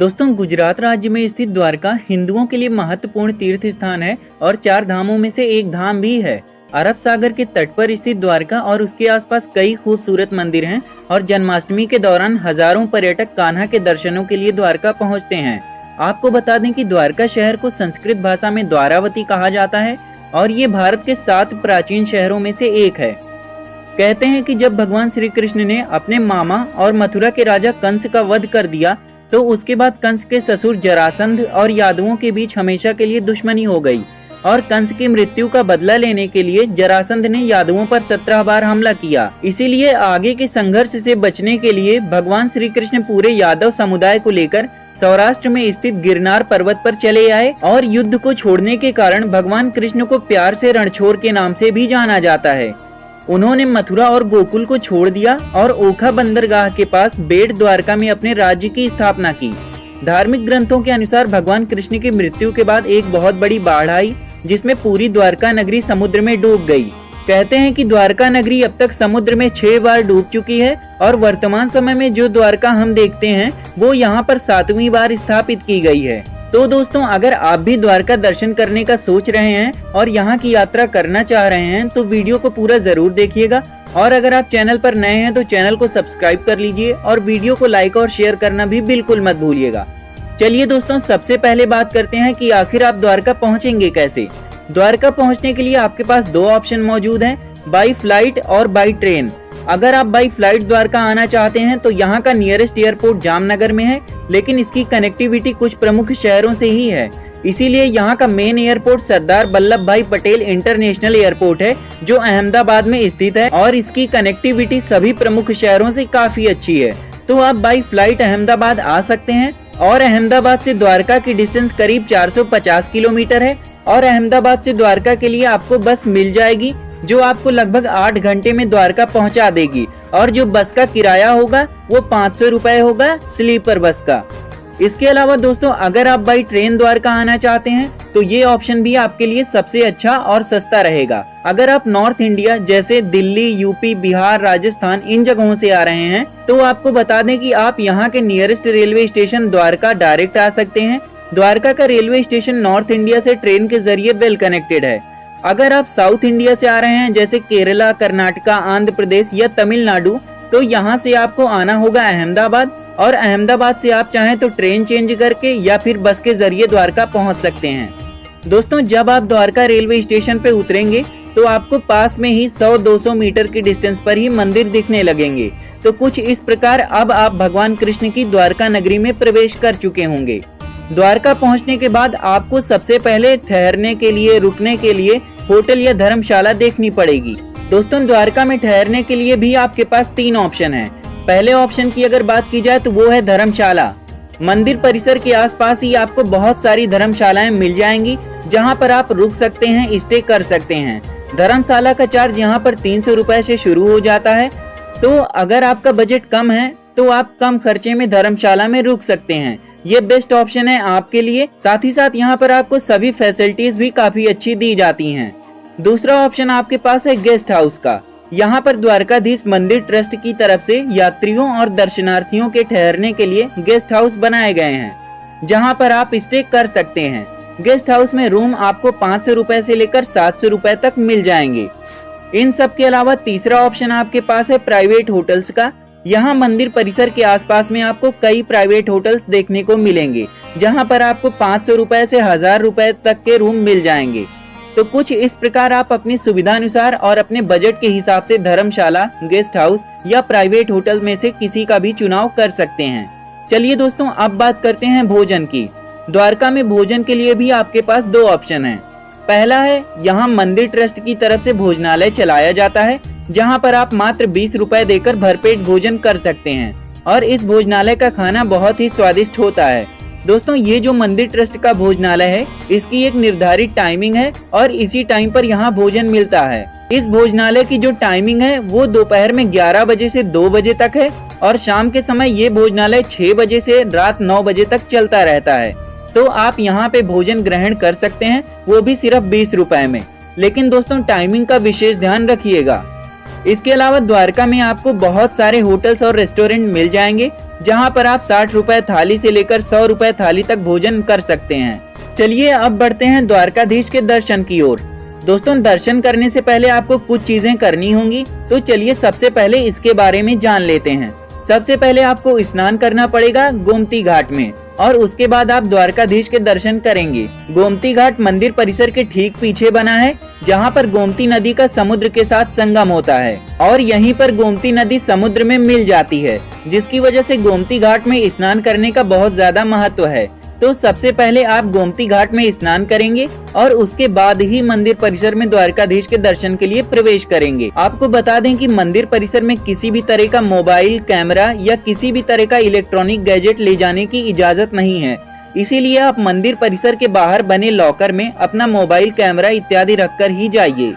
दोस्तों, गुजरात राज्य में स्थित द्वारका हिंदुओं के लिए महत्वपूर्ण तीर्थ स्थान है और 4 धामों में से एक धाम भी है। अरब सागर के तट पर स्थित द्वारका और उसके आसपास कई खूबसूरत मंदिर हैं और जन्माष्टमी के दौरान हजारों पर्यटक कान्हा के दर्शनों के लिए द्वारका पहुंचते हैं। आपको बता दें कि द्वारका शहर को संस्कृत भाषा में द्वारावती कहा जाता है और ये भारत के 7 प्राचीन शहरों में से एक है। कहते हैं कि जब भगवान श्री कृष्ण ने अपने मामा और मथुरा के राजा कंस का वध कर दिया तो उसके बाद कंस के ससुर जरासंध और यादवों के बीच हमेशा के लिए दुश्मनी हो गई और कंस की मृत्यु का बदला लेने के लिए जरासंध ने यादवों पर 17 बार हमला किया। इसीलिए आगे के संघर्ष से बचने के लिए भगवान श्री कृष्ण पूरे यादव समुदाय को लेकर सौराष्ट्र में स्थित गिरनार पर्वत पर चले आए और युद्ध को छोड़ने के कारण भगवान कृष्ण को प्यार से रणछोड़ के नाम से भी जाना जाता है। उन्होंने मथुरा और गोकुल को छोड़ दिया और ओखा बंदरगाह के पास बेट द्वारका में अपने राज्य की स्थापना की। धार्मिक ग्रंथों के अनुसार भगवान कृष्ण की मृत्यु के बाद एक बहुत बड़ी बाढ़ आई जिसमें पूरी द्वारका नगरी समुद्र में डूब गई। कहते हैं कि द्वारका नगरी अब तक समुद्र में 6 बार डूब चुकी है और वर्तमान समय में जो द्वारका हम देखते हैं वो यहाँ पर 7वीं बार स्थापित की गई है। तो दोस्तों, अगर आप भी द्वारका दर्शन करने का सोच रहे हैं और यहाँ की यात्रा करना चाह रहे हैं तो वीडियो को पूरा जरूर देखिएगा और अगर आप चैनल पर नए हैं तो चैनल को सब्सक्राइब कर लीजिए और वीडियो को लाइक और शेयर करना भी बिल्कुल मत भूलिएगा। चलिए दोस्तों, सबसे पहले बात करते हैं कि आखिर आप द्वारका पहुँचेंगे कैसे। द्वारका पहुँचने के लिए आपके पास 2 ऑप्शन मौजूद हैं, बाई फ्लाइट और बाई ट्रेन। अगर आप बाई फ्लाइट द्वारका आना चाहते हैं तो यहाँ का नियरेस्ट एयरपोर्ट जामनगर में है, लेकिन इसकी कनेक्टिविटी कुछ प्रमुख शहरों से ही है। इसीलिए यहाँ का मेन एयरपोर्ट सरदार वल्लभ भाई पटेल इंटरनेशनल एयरपोर्ट है जो अहमदाबाद में स्थित है और इसकी कनेक्टिविटी सभी प्रमुख शहरों से काफी अच्छी है। तो आप बाई फ्लाइट अहमदाबाद आ सकते हैं और अहमदाबाद से द्वारका की डिस्टेंस करीब 450 किलोमीटर है और अहमदाबाद से द्वारका के लिए आपको बस मिल जाएगी जो आपको लगभग 8 घंटे में द्वारका पहुंचा देगी और जो बस का किराया होगा वो 500 रुपए होगा स्लीपर बस का। इसके अलावा दोस्तों, अगर आप बाई ट्रेन द्वारका आना चाहते हैं तो ये ऑप्शन भी आपके लिए सबसे अच्छा और सस्ता रहेगा। अगर आप नॉर्थ इंडिया जैसे दिल्ली, यूपी, बिहार, राजस्थान इन जगहों से आ रहे हैं तो आपको बता दें कि आप यहाँ के nearest railway station Dwarka direct आ सकते हैं। द्वारका का रेलवे स्टेशन नॉर्थ इंडिया से ट्रेन के जरिए वेल कनेक्टेड है। अगर आप साउथ इंडिया से आ रहे हैं जैसे केरला, कर्नाटका, आंध्र प्रदेश या तमिलनाडु तो यहाँ से आपको आना होगा अहमदाबाद और अहमदाबाद से आप चाहें तो ट्रेन चेंज करके या फिर बस के जरिए द्वारका पहुँच सकते हैं। दोस्तों, जब आप द्वारका रेलवे स्टेशन पे उतरेंगे तो आपको पास में ही 100-200 मीटर की डिस्टेंस पर ही मंदिर दिखने लगेंगे। तो कुछ इस प्रकार अब आप भगवान कृष्ण की द्वारका नगरी में प्रवेश कर चुके होंगे। द्वारका पहुंचने के बाद आपको सबसे पहले ठहरने के लिए, रुकने के लिए होटल या धर्मशाला देखनी पड़ेगी। दोस्तों, द्वारका में ठहरने के लिए भी आपके पास 3 ऑप्शन हैं। पहले ऑप्शन की अगर बात की जाए तो वो है धर्मशाला। मंदिर परिसर के आसपास ही आपको बहुत सारी धर्मशालाएं मिल जाएंगी जहां पर आप रुक सकते हैं, स्टे कर सकते हैं। धर्मशाला का चार्ज यहां पर 300 रुपए से शुरू हो जाता है। तो अगर आपका बजट कम है तो आप कम खर्चे में धर्मशाला में रुक सकते हैं। ये बेस्ट ऑप्शन है आपके लिए। साथ ही साथ यहाँ पर आपको सभी फैसिलिटीज भी काफी अच्छी दी जाती हैं। दूसरा ऑप्शन आपके पास है गेस्ट हाउस का। यहाँ पर द्वारकाधीश मंदिर ट्रस्ट की तरफ से यात्रियों और दर्शनार्थियों के ठहरने के लिए गेस्ट हाउस बनाए गए हैं जहाँ पर आप स्टे कर सकते हैं। गेस्ट हाउस में रूम आपको 500 रुपए से लेकर 700 रुपए तक मिल जाएंगे। इन सब के अलावा तीसरा ऑप्शन आपके पास है प्राइवेट होटल्स का। यहाँ मंदिर परिसर के आसपास में आपको कई प्राइवेट होटल्स देखने को मिलेंगे जहाँ पर आपको 500 रुपए से 1000 रुपए तक के रूम मिल जाएंगे। तो कुछ इस प्रकार आप अपनी सुविधा अनुसार और अपने बजट के हिसाब से धर्मशाला, गेस्ट हाउस या प्राइवेट होटल में से किसी का भी चुनाव कर सकते हैं। चलिए दोस्तों, अब बात करते हैं भोजन की। द्वारका में भोजन के लिए भी आपके पास 2 ऑप्शन हैं। पहला है, यहाँ मंदिर ट्रस्ट की तरफ से भोजनालय चलाया जाता है जहाँ पर आप मात्र 20 रुपए देकर भरपेट भोजन कर सकते हैं और इस भोजनालय का खाना बहुत ही स्वादिष्ट होता है। दोस्तों, ये जो मंदिर ट्रस्ट का भोजनालय है इसकी एक निर्धारित टाइमिंग है और इसी टाइम पर यहाँ भोजन मिलता है। इस भोजनालय की जो टाइमिंग है वो दोपहर में 11 बजे से 2 बजे तक है और शाम के समय ये भोजनालय 6 बजे से रात 9 बजे तक चलता रहता है। तो आप यहाँ पे भोजन ग्रहण कर सकते हैं, वो भी सिर्फ 20 रुपए में। लेकिन दोस्तों, टाइमिंग का विशेष ध्यान रखिएगा। इसके अलावा द्वारका में आपको बहुत सारे होटल्स और रेस्टोरेंट मिल जाएंगे, जहां पर आप 60 रुपए थाली से लेकर 100 रुपए थाली तक भोजन कर सकते हैं। चलिए अब बढ़ते हैं द्वारकाधीश के दर्शन की ओर। दोस्तों, दर्शन करने से पहले आपको कुछ चीजें करनी होंगी, तो चलिए सबसे पहले इसके बारे में जान लेते हैं। सबसे पहले आपको स्नान करना पड़ेगा गोमती घाट में, और उसके बाद आप द्वारकाधीश के दर्शन करेंगे। गोमती घाट मंदिर परिसर के ठीक पीछे बना है, जहां पर गोमती नदी का समुद्र के साथ संगम होता है और यहीं पर गोमती नदी समुद्र में मिल जाती है, जिसकी वजह से गोमती घाट में स्नान करने का बहुत ज्यादा महत्व है। तो सबसे पहले आप गोमती घाट में स्नान करेंगे और उसके बाद ही मंदिर परिसर में द्वारकाधीश के दर्शन के लिए प्रवेश करेंगे। आपको बता दें कि मंदिर परिसर में किसी भी तरह का मोबाइल, कैमरा या किसी भी तरह का इलेक्ट्रॉनिक गैजेट ले जाने की इजाजत नहीं है। इसीलिए आप मंदिर परिसर के बाहर बने लॉकर में अपना मोबाइल, कैमरा इत्यादि रखकर ही जाइए।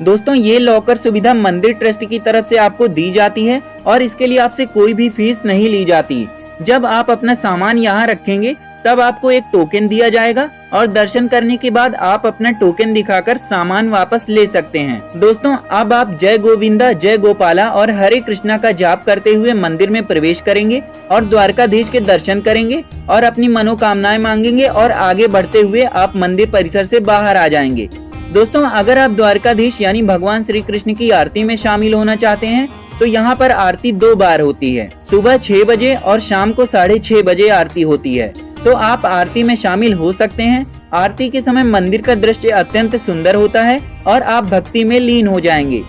दोस्तों, ये लॉकर सुविधा मंदिर ट्रस्ट की तरफ से आपको दी जाती है और इसके लिए आपसे कोई भी फीस नहीं ली जाती। जब आप अपना सामान यहाँ रखेंगे तब आपको एक टोकन दिया जाएगा और दर्शन करने के बाद आप अपना टोकन दिखाकर सामान वापस ले सकते हैं। दोस्तों, अब आप जय गोविंदा, जय गोपाला और हरे कृष्णा का जाप करते हुए मंदिर में प्रवेश करेंगे और द्वारकाधीश के दर्शन करेंगे और अपनी मनोकामनाएं मांगेंगे और आगे बढ़ते हुए आप मंदिर परिसर से बाहर आ जाएंगे। दोस्तों, अगर आप द्वारकाधीश यानी भगवान श्री कृष्ण की आरती में शामिल होना चाहते हैं तो यहाँ पर आरती 2 बार होती है। सुबह 6 बजे और शाम को 6:30 बजे आरती होती है, तो आप आरती में शामिल हो सकते हैं। आरती के समय मंदिर का दृश्य अत्यंत सुंदर होता है और आप भक्ति में लीन हो जाएंगे।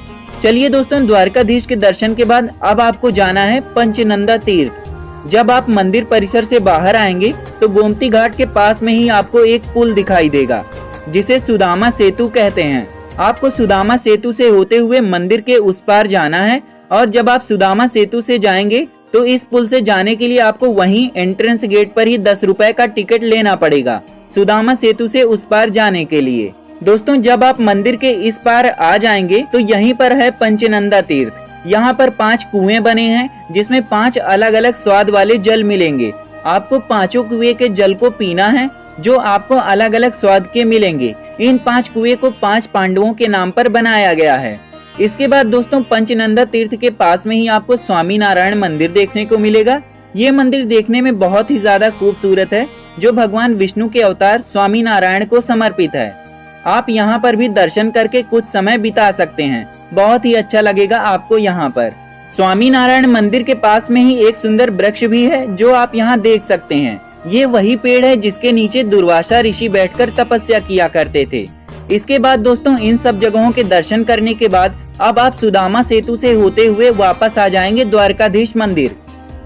चलिए दोस्तों, द्वारकाधीश के दर्शन के बाद अब आपको जाना है पंचनंदा तीर्थ। जब आप मंदिर परिसर से बाहर आएंगे तो गोमती घाट के पास में ही आपको एक पुल दिखाई देगा, जिसे सुदामा सेतु कहते हैं। आपको सुदामा सेतु से होते हुए मंदिर के उस पार जाना है और जब आप सुदामा सेतु से जाएंगे तो इस पुल से जाने के लिए आपको वहीं एंट्रेंस गेट पर ही 10 रुपए का टिकट लेना पड़ेगा, सुदामा सेतु से उस पार जाने के लिए। दोस्तों, जब आप मंदिर के इस पार आ जाएंगे तो यहीं पर है पंचनंदा तीर्थ। यहाँ पर 5 कुएं बने हैं, जिसमें 5 अलग अलग स्वाद वाले जल मिलेंगे। आपको 5 कुएं के जल को पीना है, जो आपको अलग अलग स्वाद के मिलेंगे। इन 5 कुएं को 5 पांडवों के नाम पर बनाया गया है। इसके बाद दोस्तों, पंचनंदा तीर्थ के पास में ही आपको स्वामी नारायण मंदिर देखने को मिलेगा। ये मंदिर देखने में बहुत ही ज्यादा खूबसूरत है, जो भगवान विष्णु के अवतार स्वामी नारायण को समर्पित है। आप यहाँ पर भी दर्शन करके कुछ समय बिता सकते हैं, बहुत ही अच्छा लगेगा आपको यहाँ पर। स्वामी नारायण मंदिर के पास में ही एक सुंदर वृक्ष भी है, जो आप यहाँ देख सकते हैं। ये वही पेड़ है जिसके नीचे दुर्वासा ऋषि बैठकर तपस्या किया करते थे। इसके बाद दोस्तों, इन सब जगहों के दर्शन करने के बाद अब आप सुदामा सेतु से होते हुए वापस आ जाएंगे द्वारकाधीश मंदिर।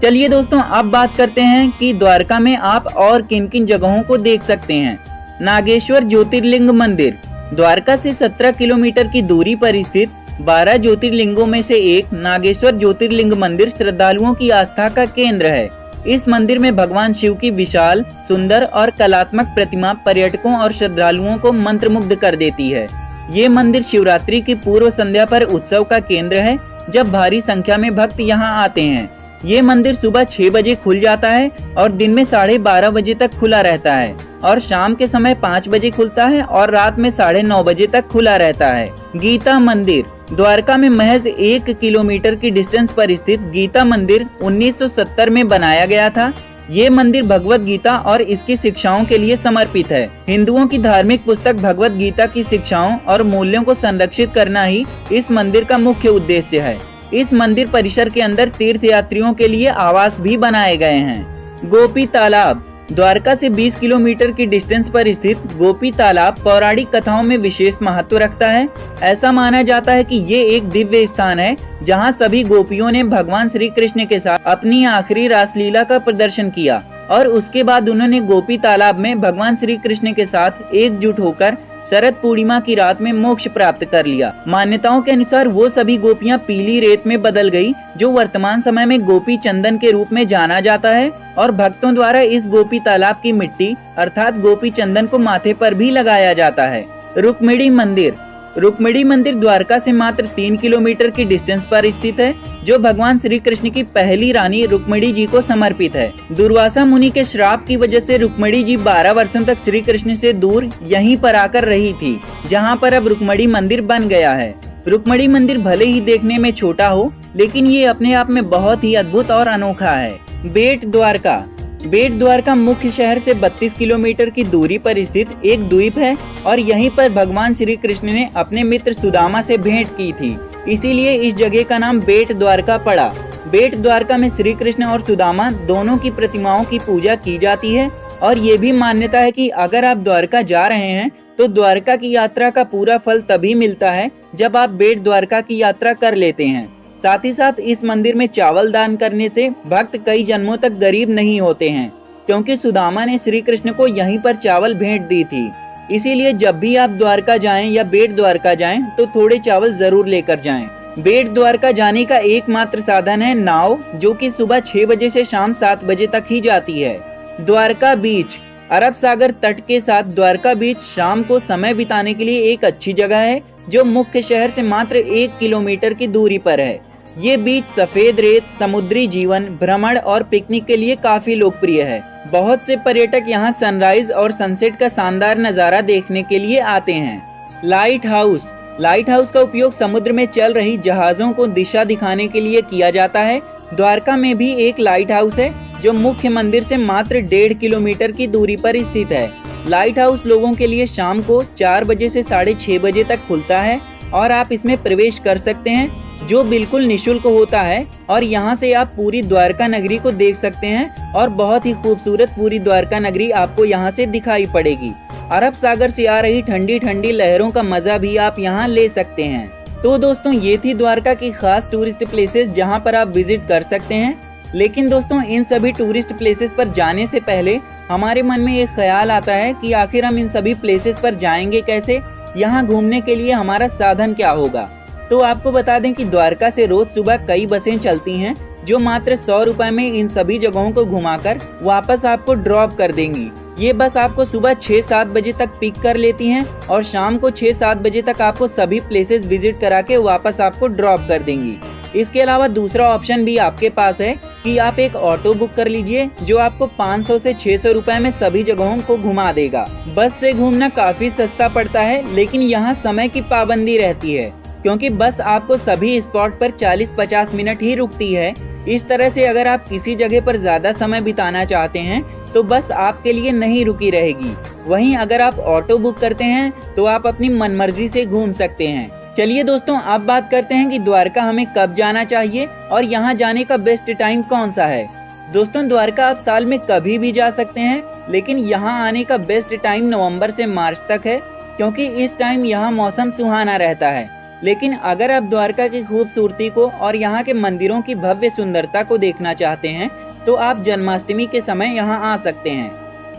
चलिए दोस्तों, अब बात करते हैं कि द्वारका में आप और किन किन जगहों को देख सकते हैं। नागेश्वर ज्योतिर्लिंग मंदिर द्वारका से 17 किलोमीटर की दूरी पर स्थित 12 ज्योतिर्लिंगों में से एक नागेश्वर ज्योतिर्लिंग मंदिर श्रद्धालुओं की आस्था का केंद्र है। इस मंदिर में भगवान शिव की विशाल, सुंदर और कलात्मक प्रतिमा पर्यटकों और श्रद्धालुओं को मंत्रमुग्ध कर देती है। ये मंदिर शिवरात्रि की पूर्व संध्या पर उत्सव का केंद्र है, जब भारी संख्या में भक्त यहाँ आते हैं। ये मंदिर सुबह 6 बजे खुल जाता है और दिन में 12:30 बजे तक खुला रहता है और शाम के समय 5 बजे खुलता है और रात में 9:30 बजे तक खुला रहता है। गीता मंदिर द्वारका में महज 1 किलोमीटर की डिस्टेंस पर स्थित गीता मंदिर 1970 में बनाया गया था। ये मंदिर भगवत गीता और इसकी शिक्षाओं के लिए समर्पित है। हिंदुओं की धार्मिक पुस्तक भगवत गीता की शिक्षाओं और मूल्यों को संरक्षित करना ही इस मंदिर का मुख्य उद्देश्य है। इस मंदिर परिसर के अंदर तीर्थ यात्रियों के लिए आवास भी बनाए गए हैं। गोपी तालाब द्वारका से 20 किलोमीटर की डिस्टेंस पर स्थित गोपी तालाब पौराणिक कथाओं में विशेष महत्व रखता है। ऐसा माना जाता है कि ये एक दिव्य स्थान है, जहां सभी गोपियों ने भगवान श्री कृष्ण के साथ अपनी आखिरी रासलीला का प्रदर्शन किया और उसके बाद उन्होंने गोपी तालाब में भगवान श्री कृष्ण के साथ एकजुट होकर शरद पूर्णिमा की रात में मोक्ष प्राप्त कर लिया। मान्यताओं के अनुसार वो सभी गोपियां पीली रेत में बदल गई, जो वर्तमान समय में गोपी चंदन के रूप में जाना जाता है और भक्तों द्वारा इस गोपी तालाब की मिट्टी अर्थात गोपी चंदन को माथे पर भी लगाया जाता है। रुक्मिणी मंदिर द्वारका से मात्र 3 किलोमीटर की डिस्टेंस पर स्थित है, जो भगवान श्री कृष्ण की पहली रानी रुक्मिणी जी को समर्पित है। दुर्वासा मुनि के श्राप की वजह से रुक्मिणी जी 12 वर्षों तक श्री कृष्ण से दूर यहीं पर आकर रही थी, जहां पर अब रुक्मिणी मंदिर बन गया है। रुक्मणी मंदिर भले ही देखने में छोटा हो, लेकिन ये अपने आप में बहुत ही अद्भुत और अनोखा है। बेट द्वारका। बेट द्वारका मुख्य शहर से 32 किलोमीटर की दूरी पर स्थित एक द्वीप है और यहीं पर भगवान श्री कृष्ण ने अपने मित्र सुदामा से भेंट की थी, इसीलिए इस जगह का नाम बेट द्वारका पड़ा। बेट द्वारका में श्री कृष्ण और सुदामा दोनों की प्रतिमाओं की पूजा की जाती है और ये भी मान्यता है कि अगर आप द्वारका जा रहे हैं तो द्वारका की यात्रा का पूरा फल तभी मिलता है जब आप बेट द्वारका की यात्रा कर लेते हैं। साथ ही साथ इस मंदिर में चावल दान करने से भक्त कई जन्मों तक गरीब नहीं होते हैं, क्योंकि सुदामा ने श्री कृष्ण को यहीं पर चावल भेंट दी थी। इसीलिए जब भी आप द्वारका जाएं या बेट द्वारका जाएं तो थोड़े चावल जरूर लेकर जाएं। बेट द्वारका जाने का एकमात्र साधन है नाव, जो कि सुबह 6 बजे से शाम 7 बजे तक ही जाती है। द्वारका बीच। अरब सागर तट के साथ द्वारका बीच शाम को समय बिताने के लिए एक अच्छी जगह है, जो मुख्य शहर से मात्र 1 किलोमीटर की दूरी पर है। ये बीच सफेद रेत, समुद्री जीवन, भ्रमण और पिकनिक के लिए काफी लोकप्रिय है। बहुत से पर्यटक यहाँ सनराइज और सनसेट का शानदार नज़ारा देखने के लिए आते हैं। Light house. लाइट हाउस का उपयोग समुद्र में चल रही जहाजों को दिशा दिखाने के लिए किया जाता है। द्वारका में भी एक लाइट हाउस है, जो मुख्य मंदिर से मात्र 1.5 किलोमीटर की दूरी पर स्थित है। लाइट हाउस लोगों के लिए शाम को 4 बजे से 6:30 बजे तक खुलता है और आप इसमें प्रवेश कर सकते हैं, जो बिल्कुल निशुल्क होता है। और यहाँ से आप पूरी द्वारका नगरी को देख सकते हैं और बहुत ही खूबसूरत पूरी द्वारका नगरी आपको यहाँ से दिखाई पड़ेगी। अरब सागर से आ रही ठंडी ठंडी लहरों का मजा भी आप यहाँ ले सकते हैं। तो दोस्तों, ये थी द्वारका की खास टूरिस्ट प्लेसेस जहाँ पर आप विजिट कर सकते हैं। लेकिन दोस्तों, इन सभी टूरिस्ट प्लेसेस पर जाने से पहले हमारे मन में एक ख्याल आता है कि आखिर हम इन सभी प्लेसेस पर जाएंगे कैसे, यहाँ घूमने के लिए हमारा साधन क्या होगा। तो आपको बता दें कि द्वारका से रोज सुबह कई बसें चलती हैं, जो मात्र 100 रुपए में इन सभी जगहों को घुमाकर वापस आपको ड्रॉप कर देंगी। ये बस आपको सुबह 6-7 बजे तक पिक कर लेती हैं और शाम को 6-7 बजे तक आपको सभी प्लेसेस विजिट करा के वापस आपको ड्रॉप कर देंगी। इसके अलावा दूसरा ऑप्शन भी आपके पास है कि आप एक ऑटो बुक कर लीजिए, जो आपको 500 से 600 रुपए में सभी जगहों को घुमा देगा। बस से घूमना काफी सस्ता पड़ता है, लेकिन यहाँ समय की पाबंदी रहती है, क्योंकि बस आपको सभी स्पॉट पर 40-50 मिनट ही रुकती है। इस तरह से अगर आप किसी जगह पर ज्यादा समय बिताना चाहते हैं तो बस आपके लिए नहीं रुकी रहेगी। वहीं अगर आप ऑटो बुक करते हैं तो आप अपनी मनमर्जी से घूम सकते हैं। चलिए दोस्तों, अब बात करते हैं कि द्वारका हमें कब जाना चाहिए और यहाँ जाने का बेस्ट टाइम कौन सा है। दोस्तों, द्वारका आप साल में कभी भी जा सकते हैं, लेकिन यहाँ आने का बेस्ट टाइम नवंबर से मार्च तक है, क्योंकि इस टाइम यहाँ मौसम सुहाना रहता है। लेकिन अगर आप द्वारका की खूबसूरती को और यहाँ के मंदिरों की भव्य सुंदरता को देखना चाहते हैं तो आप जन्माष्टमी के समय यहाँ आ सकते हैं।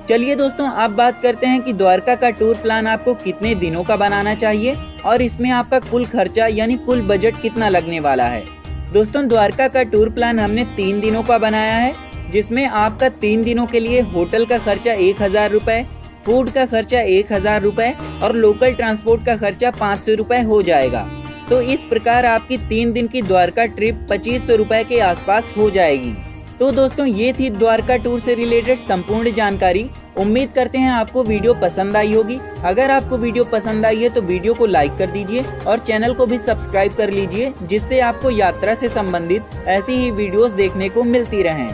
चलिए दोस्तों, अब बात करते हैं कि द्वारका का टूर प्लान आपको कितने दिनों का बनाना चाहिए और इसमें आपका कुल खर्चा यानी कुल बजट कितना लगने वाला है। दोस्तों, द्वारका का टूर प्लान हमने 3 दिनों का बनाया है, जिसमें आपका 3 दिनों के लिए होटल का खर्चा 1000 रुपए, फूड का खर्चा 1000 रुपए और लोकल ट्रांसपोर्ट का खर्चा 500 रुपए हो जाएगा। तो इस प्रकार आपकी 3 दिन की द्वारका ट्रिप 2500 रुपए के आसपास हो जाएगी। तो दोस्तों, ये थी द्वारका टूर से रिलेटेड संपूर्ण जानकारी। उम्मीद करते हैं आपको वीडियो पसंद आई होगी। अगर आपको वीडियो पसंद आई है तो वीडियो को लाइक कर दीजिए और चैनल को भी सब्सक्राइब कर लीजिए, जिससे आपको यात्रा से संबंधित ऐसी ही वीडियोस देखने को मिलती रहें।